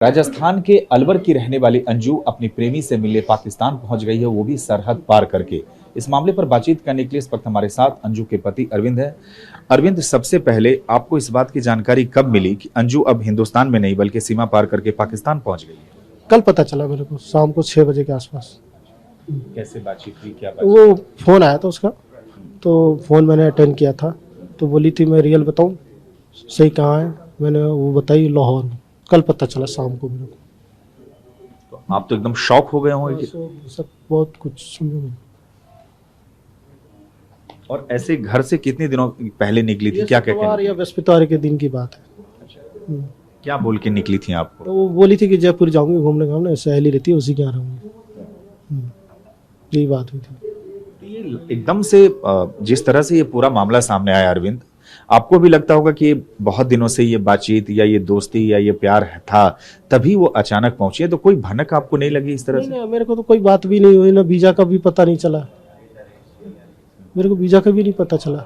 राजस्थान के अलवर की रहने वाली अंजू अपनी प्रेमी से मिलने पाकिस्तान पहुंच गई है, वो भी सरहद पार करके। इस मामले पर बातचीत करने के लिए इस वक्त हमारे साथ अंजू के पति अरविंद है। अरविंद, सबसे पहले आपको इस बात की जानकारी कब मिली कि अंजू अब हिंदुस्तान में नहीं बल्कि सीमा पार करके पाकिस्तान पहुंच गई है? कल पता चला मेरे को, शाम को 6 बजे के आसपास। कैसे बातचीत हुई, क्या वो फोन आया था उसका, तो फोन मैंने अटेंड किया था। तो बोली थी मैं रियल बताऊं सही कहाँ है, मैंने वो बताई लाहौर में। कल पता चला शाम को मेरे को। तो आप तो एकदम शॉक हो गए होंगे सब बहुत कुछ समझो। और ऐसे घर से कितने दिनों पहले निकली थी, क्या कहते या बृहस्पतिवार के दिन की बात है। क्या बोल के निकली थी आपको? तो वो बोली थी कि जयपुर जाऊंगी घूमने घामने, सहेली रहती है उसी के यहाँ रहूंगी। यही बात हुई थी। ये एकदम से जिस तरह से ये पूरा मामला सामने आया अरविंद, आपको भी लगता होगा कि बहुत दिनों से ये बातचीत या ये दोस्ती या ये प्यार था, तभी वो अचानक पहुंची है, तो कोई भनक आपको नहीं लगी इस तरह से? नहीं, मेरे को तो कोई बात भी नहीं हुई ना, वीजा का भी पता नहीं चला। मेरे को वीजा का भी नहीं पता चला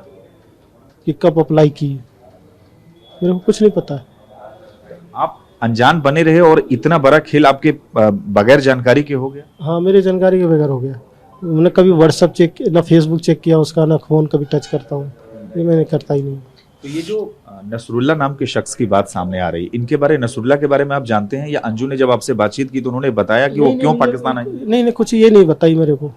कि कब अप्लाई की, मेरे को कुछ नहीं पता। आप अनजान बने रहे और इतना बड़ा खेल आपके बगैर जानकारी के हो गया? हाँ, मेरे जानकारी के बगैर हो गया। मैंने कभी व्हाट्सएप चेक ना फेसबुक चेक किया उसका, ना फोन कभी टच करता हूँ, ये मैंने करता ही नहीं। तो ये जो नसरुल्ला नाम के शख्स की बात सामने आ रही, इनके बारे नसरुल्ला के बारे में आप जानते हैं, या अंजू ने जब आपसे बातचीत की तो उन्होंने बताया कि वो क्यों पाकिस्तान आई? नहीं, कुछ ये नहीं बताई मेरे को।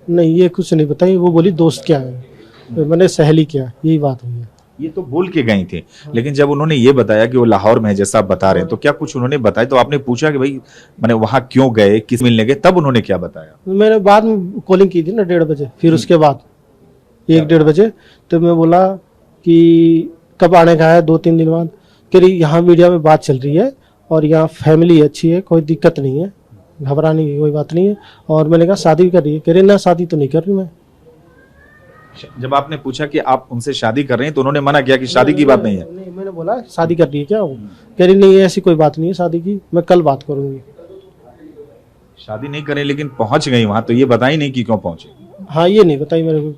नहीं, ये कुछ नहीं बताई। वो बोली दोस्त क्या है, मैंने सहेली क्या, यही बात हुई है। ये तो बोल के गई थी, लेकिन जब उन्होंने ये बताया कि वो लाहौर में है जैसा आप बता रहे हैं, तो क्या कुछ उन्होंने बताया? तो आपने पूछा कि भाई मैंने वहां क्यों गए, किस मिलने गए, तब उन्होंने क्या बताया? मैंने बाद में कॉलिंग की थी ना 1:30 बजे, फिर उसके बाद 1-1:30 बजे तो मैं बोला कि कब आने का है, 2-3 दिन बाद। कह रही यहाँ मीडिया में बात चल रही है और यहाँ फैमिली अच्छी है, कोई दिक्कत नहीं है, घबराने की कोई बात नहीं है। और मैंने कहा शादी भी कर रही है? कह रही ना शादी तो नहीं कर रही मैं। जब आपने पूछा कि आप उनसे शादी कर रहे हैं तो उन्होंने मना किया कि शादी की बात नहीं है? नहीं, मैंने बोला शादी कर रही है क्या वो? कह रही नहीं, ऐसी कोई बात नहीं है शादी की, मैं कल बात करूंगी। शादी नहीं करें लेकिन पहुंच गई वहां, तो ये बताई नहीं कि क्यों पहुंची? हाँ, ये नहीं बताई मेरे को,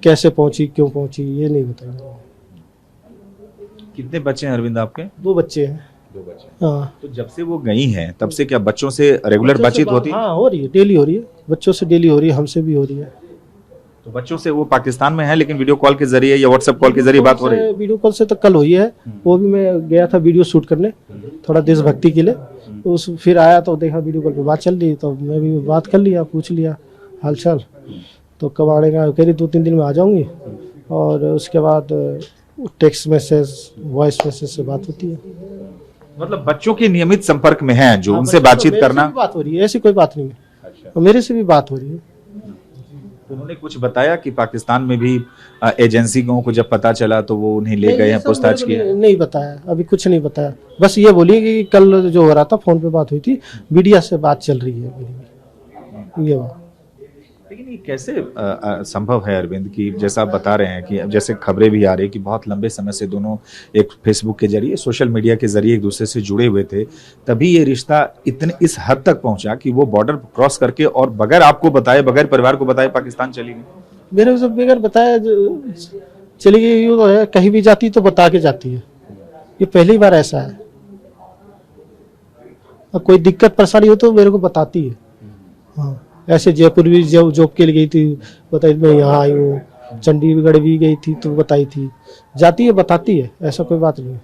कैसे पहुंची, क्यों पहुंची, ये नहीं बताई। कितने बच्चे हैं अरविंद आपके? 2 बच्चे हैं। 2 बच्चे। हाँ। तो जब से वो गई हैं तब से क्या बच्चों से रेगुलर बातचीत होती है? हाँ, हो रही है, डेली हो रही है, बच्चों से डेली हो रही है, हमसे भी हो रही है। तो बच्चों से वो पाकिस्तान में है लेकिन वीडियो कॉल के जरिए या व्हाट्सएप कॉल के जरिए बात हो रही है? वीडियो कॉल से तो कल हुई है। वो भी मैं गया था वीडियो शूट करने, थोड़ा देशभक्ति के लिए। तो उस फिर आया तो देखा वीडियो कॉल पे बात चल रही, तो मैं भी बात कर लिया, पूछ लिया हालचाल। तो कब आने का, कह रही 2-3 दिन में आ जाऊंगी। और उसके बाद टेक्स्ट मैसेज, वॉइस मैसेज से बात होती है। मतलब बच्चों के नियमित संपर्क में हैं जो, उनसे बातचीत करना? बात हो रही है, ऐसी कोई बात नहीं है। अच्छा। और मेरे से भी बात हो रही है। तो उन्होंने कुछ बताया कि पाकिस्तान में भी एजेंसियों को जब पता चला तो वो उन्हें ले गए हैं, पूछताछ की? नहीं बताया, अभी कुछ नहीं बताया। बस ये बोली कि कल जो हो रहा था फोन पे बात हुई थी, मीडिया से बात चल रही है मेरी, ये बात। लेकिन ये कैसे संभव है अरविंद कि जैसा आप बता रहे हैं कि जैसे खबरें भी आ रही कि बहुत लंबे समय से दोनों एक फेसबुक के जरिए, सोशल मीडिया के जरिए एक दूसरे से जुड़े हुए थे, तभी ये रिश्ता इतने इस हद तक पहुंचा कि वो बॉर्डर क्रॉस करके और बगैर आपको बताए, बगैर परिवार को बताए पाकिस्तान चली गई? मेरे से बगैर बताया चली गई। यूँ तो है, कहीं भी जाती तो बता के जाती है, ये पहली बार ऐसा है। अब कोई दिक्कत परेशानी हो तो मेरे को बताती है। हाँ, ऐसे जयपुर भी जॉब के लिए गई थी, बताई मैं यहाँ आई हूँ। चंडीगढ़ भी गई थी तो बताई थी, जाती है बताती है, ऐसा कोई बात नहीं।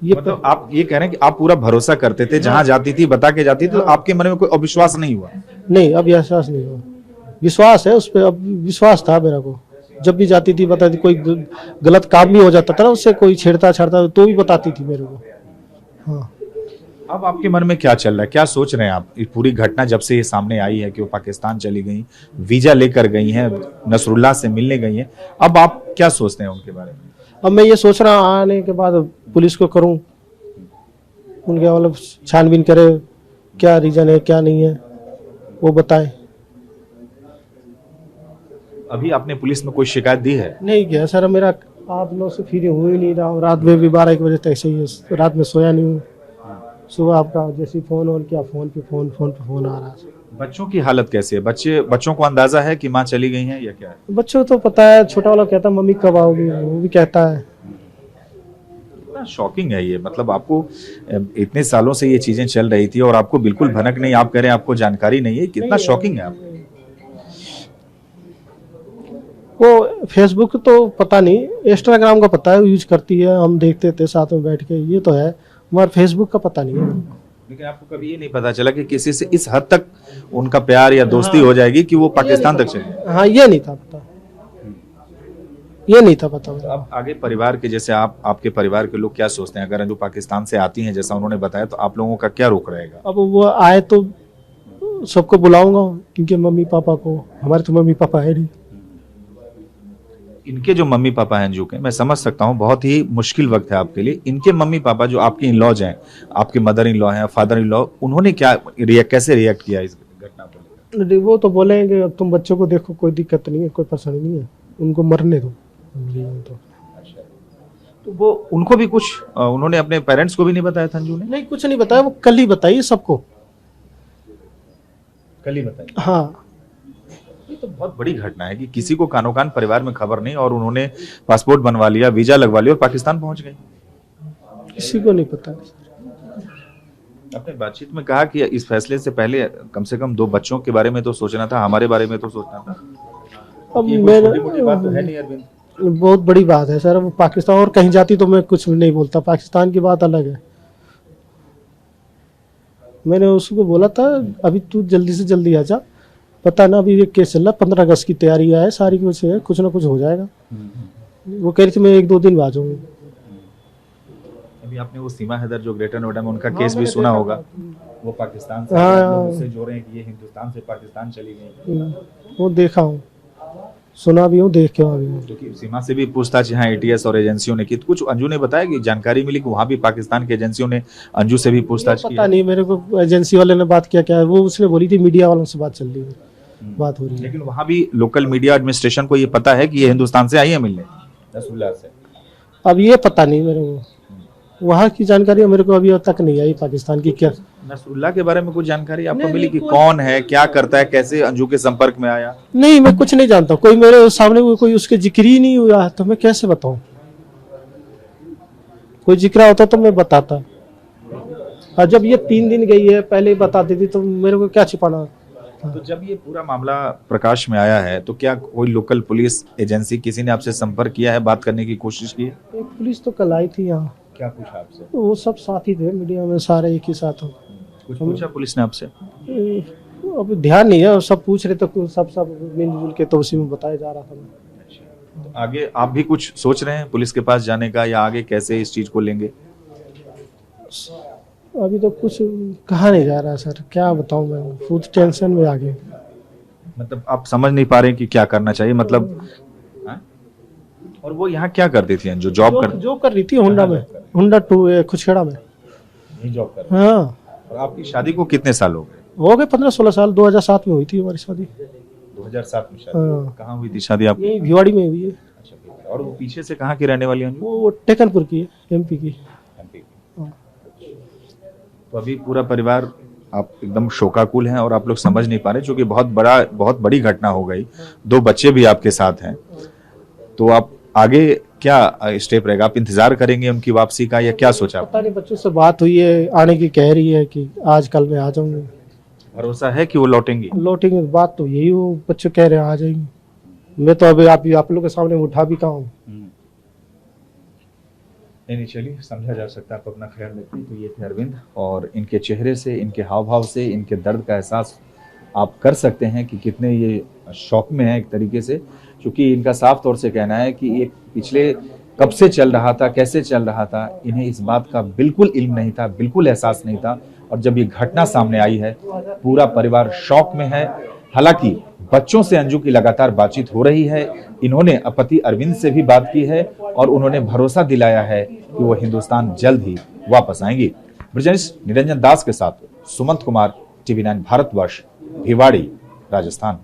ये मतलब आप ये कह रहे हैं कि आप पूरा भरोसा करते थे, जहां जाती थी बता के जाती थी, तो आपके मन में कोई अविश्वास नहीं हुआ? नहीं, अब विश्वास नहीं हुआ। विश्वास है उस पर, अब विश्वास था मेरा को। जब भी जाती थी बताती, कोई गलत काम भी हो जाता था ना उससे, कोई छेड़ता छाड़ता तो भी बताती थी मेरे को। हाँ। अब आपके मन में क्या चल रहा है, क्या सोच रहे हैं आप? पूरी घटना जब से ये सामने आई है कि वो पाकिस्तान चली गई, वीजा लेकर गई हैं, नसरुल्ला से मिलने गई हैं, अब आप क्या सोचते हैं उनके बारे में? अब मैं ये सोच रहा हूँ आने के बाद पुलिस को करूँ, उनके मतलब छानबीन करे, क्या रीजन है क्या नहीं है वो बताएं। अभी आपने पुलिस में कोई शिकायत दी है? नहीं किया सर, मेरा आप लोग से फ्री हो ही नहीं रहा हूँ। रात में भी 12-1 बजे तक ऐसे ही है, रात में सोया नहीं हूँ। सुबह आपका जैसे फोन और क्या, फोन पे फोन आ रहा है। बच्चों की हालत कैसी है? बच्चों को अंदाजा है कि माँ चली गई हैं या क्या है? बच्चों को तो पता है, छोटा वाला कहता मम्मी कब आओगी, वो भी कहता है। शॉकिंग है ये, मतलब आपको इतने सालों से ये चीजें चल रही थी और आपको बिल्कुल भनक नहीं, आप कह रहे हैं आपको जानकारी नहीं है, कितना शॉकिंग है आपको? वो फेसबुक तो पता नहीं, इंस्टाग्राम का पता है, यूज करती है, हम देखते थे साथ में बैठ के, ये तो है, मगर फेसबुक का पता नहीं है। लेकिन आपको कभी ये नहीं पता चला कि किसी से इस हद तक उनका प्यार या दोस्ती हो जाएगी कि वो पाकिस्तान तक चले? हाँ, ये नहीं था पता, ये नहीं था पता। तो अब आगे परिवार के, जैसे आपके परिवार के लोग क्या सोचते हैं, अगर अंजू पाकिस्तान से आती हैं जैसा उन्होंने बताया, तो आप लोगों का क्या रुख रहेगा? अब वो आए तो सबको बुलाऊंगा, इनके मम्मी पापा को, हमारे तो मम्मी पापा है नहीं। इनके जो मम्मी पापा हैं अंजू के, मैं समझ सकता हूँ बहुत ही मुश्किल वक्त है आपके लिए, इनके मम्मी पापा जो आपके इन लॉज हैं, आपके मदर इन लॉ हैं, फादर इन लॉ, उन्होंने कैसे रिएक्ट किया इस घटना पर? वो तो बोलेंगे अब तुम बच्चों को देखो, कोई दिक्कत नहीं है, कोई परेशानी नहीं है, उनको मरने दो। तो वो उनको भी कुछ उन्होंने अपने पेरेंट्स को भी नहीं बताया था अंजू ने? नहीं, कुछ नहीं बताया, वो कल ही बताइए सबको। कल ही बताया? हाँ। ये तो बहुत बड़ी घटना है कि किसी को कानो कान परिवार में खबर नहीं और उन्होंने पासपोर्ट बनवा लिया, वीजा लगवा लिया और पाकिस्तान पहुंच गए। किसी को नहीं पता। आपने बातचीत में कहा कि इस फैसले से पहले कम से कम 2 बच्चों के बारे में तो सोचना था, हमारे बारे में तो सोचना था। अब ये कोई छोटी-मोटी बात तो है नहीं अरविंद। बहुत बड़ी बात है सर, अब पाकिस्तान और कहीं जाती तो मैं कुछ भी नहीं बोलता, पाकिस्तान की बात अलग है। मैंने उसको बोला था अभी तू जल्दी से जल्दी आ जा, पता ना अभी ये केस चल रहा, 15 अगस्त की तैयारी है सारी, कुछ ना कुछ हो जाएगा। वो कह रही थी मैं 1-2 दिन में आ जाऊंगी। अभी आपने वो सीमा हैदर जो ग्रेटर नोएडा में उनका केस भी सुना होगा, वो पाकिस्तान से उससे जोड़े हैं कि ये हिंदुस्तान से पाकिस्तान चली गई। वो देखा हूँ, सुना भी हूँ, देख के अभी हूँ। क्योंकि सीमा से भी पूछताछ यहाँ एटीएस और एजेंसियों ने की, कुछ अंजू ने बताया कि जानकारी मिली कि वहाँ भी पाकिस्तान की एजेंसियों ने अंजू से भी पूछताछ की? पता नहीं मेरे को, एजेंसी वाले ने बात किया क्या है, वो उसने बोली थी मीडिया वालों से बात चल रही है, बात हो रही है। लेकिन वहाँ भी लोकल मीडिया एडमिनिस्ट्रेशन को ये पता है कि ये हिंदुस्तान से आई है मिलने नसरुल्लाह से? अब ये पता नहीं मेरे को, वहाँ की जानकारी मेरे को अभी तक नहीं आई पाकिस्तान की। क्या नसरुल्लाह के बारे में कुछ जानकारी आपको मिली कि कौन है, क्या करता है, कैसे अंजू के संपर्क में आया? नहीं, मैं कुछ नहीं जानता, कोई मेरे सामने कोई उसके जिक्र ही नहीं हुआ, तो मैं कैसे बताऊं? कोई जिक्र होता तो मैं बताता, और जब ये 3 दिन गई है पहले ही बता देती तो मेरे को क्या छिपाना। तो जब ये पूरा मामला प्रकाश में आया है तो क्या कोई लोकल पुलिस एजेंसी, किसी ने आपसे संपर्क किया है, बात करने की कोशिश की है? एक पुलिस तो कल आई थी यहाँ। क्या पूछा आपसे? वो सब साथी थे मीडिया में, सारे एक ही साथ हो। कुछ पूछा पुलिस ने आपसे? अब ध्यान नहीं है, सब पूछ रहे तो सब मिलजुल के तो उसी में बताया जा रहा था। तो आगे आप भी कुछ सोच रहे हैं पुलिस के पास जाने का, या आगे कैसे इस चीज को लेंगे? अभी तो कुछ कहा नहीं जा रहा सर, क्या बताऊं मैं, खुद टेंशन में आ गए। मतलब आप समझ नहीं पा रहे कि क्या करना चाहिए, मतलब हाँ? और वो यहाँ क्या करती थी जो जॉब कर रही थी होंडा में, होंडा 2 खुचखेड़ा में यही जॉब कर? हाँ। और आपकी शादी को कितने साल हो गए 15-16 साल, 2007 में हुई थी हमारी शादी। 2007 में शादी? हाँ। कहाँ हुई थी शादी आपकी? यही भिवाड़ी में हुई है। अच्छा, और वो पीछे से कहाँ की रहने वाली हैं? वो टेकनपुर की है, एमपी की। तो अभी पूरा परिवार आप एकदम शोकाकुल हैं और आप लोग समझ नहीं पा रहे, क्योंकि बहुत बड़ी घटना हो गई, 2 बच्चे भी आपके साथ हैं, तो आप आगे क्या स्टेप रहेगा? आप इंतजार करेंगे उनकी वापसी का, या क्या सोचा? पता नहीं, बच्चों से बात हुई है, आने की कह रही है कि आज कल मैं आ जाऊंगी। भरोसा है कि वो लौटेंगी? लौटेंगे, बात तो यही, वो बच्चे कह रहे हैं आ जाएंगे। मैं तो अभी आप लोग के सामने उठा भी कहा हूँ। नहीं, चलिए, समझा जा सकता है, आप अपना ख्याल रखें। तो ये थे अरविंद, और इनके चेहरे से, इनके हाव भाव से, इनके दर्द का एहसास आप कर सकते हैं कि कितने ये शॉक में है एक तरीके से, क्योंकि इनका साफ तौर से कहना है कि ये पिछले कब से चल रहा था, कैसे चल रहा था, इन्हें इस बात का बिल्कुल इल्म नहीं था, बिल्कुल एहसास नहीं था, और जब ये घटना सामने आई है पूरा परिवार शॉक में है। हालांकि बच्चों से अंजू की लगातार बातचीत हो रही है, इन्होंने पति अरविंद से भी बात की है और उन्होंने भरोसा दिलाया है कि वो हिंदुस्तान जल्द ही वापस आएंगी। ब्रिजेश निरंजन दास के साथ सुमंत कुमार, TV9 भारतवर्ष, भिवाड़ी, राजस्थान।